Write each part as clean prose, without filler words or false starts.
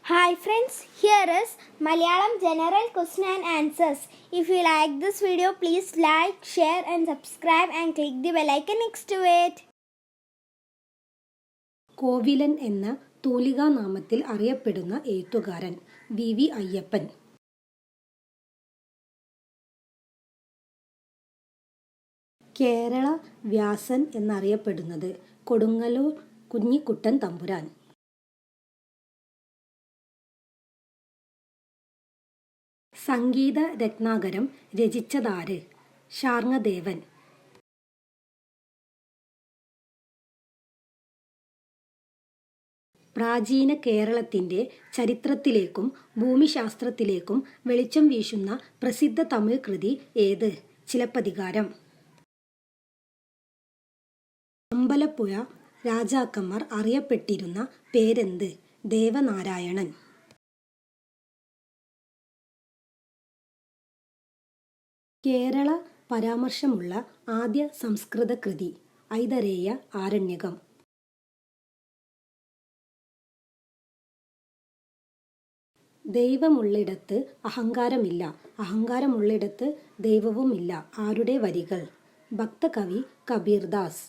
Hi friends, here is Malayalam General Question and Answers. If you like this video, please like, share and subscribe and click the bell icon next to it. Kovilan എന്ന തൂലികാനാമത്തിൽ അറിയപ്പെടുന്ന എഴുത്തുകാരൻ V Ayyappan. Kerala Vyasan എന്നറിയപ്പെടുന്നത് കൊടുങ്ങല്ലൂർ കുഞ്ഞിക്കുട്ടൻ തമ്പുരാൻ. സംഗീത രത്നാകരം രചിച്ചതാര്? ശാർങ്ങദേവൻ. പ്രാചീന കേരളത്തിൻ്റെ ചരിത്രത്തിലേക്കും ഭൂമിശാസ്ത്രത്തിലേക്കും വെളിച്ചം വീശുന്ന പ്രസിദ്ധ തമിഴ് കൃതി ഏത്? ചിലപ്പതികാരം. അമ്പലപ്പുഴ രാജാക്കന്മാർ അറിയപ്പെട്ടിരുന്ന പേരെന്ത്? ദേവനാരായണൻ. കേരള പരാമർശമുള്ള ആദ്യ സംസ്കൃത കൃതി ഐതരേയ ആരണ്യകം. ദൈവമുള്ളിടത്ത് അഹങ്കാരമില്ല, അഹങ്കാരമുള്ളിടത്ത് ദൈവവുമില്ല. ആരുടെ വരികൾ? ഭക്തകവി കബീർദാസ്.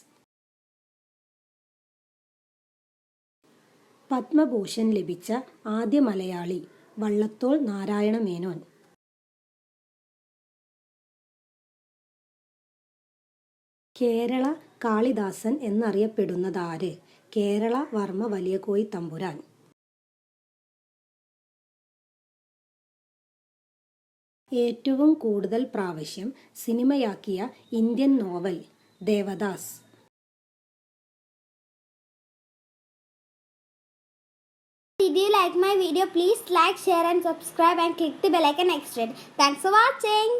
പത്മഭൂഷൺ ലഭിച്ച ആദ്യ മലയാളി വള്ളത്തോൾ നാരായണ മേനോൻ. കേരള കാളിദാസൻ എന്നറിയപ്പെടുന്നതാര്? കേരള വർമ്മ വലിയകോയി തമ്പുരാൻ. ഏറ്റവും കൂടുതൽ പ്രാവശ്യം സിനിമയാക്കിയ Indian novel? Devdas. Did you like my video? Please like, share and subscribe and click the bell icon next to it. Thanks for watching.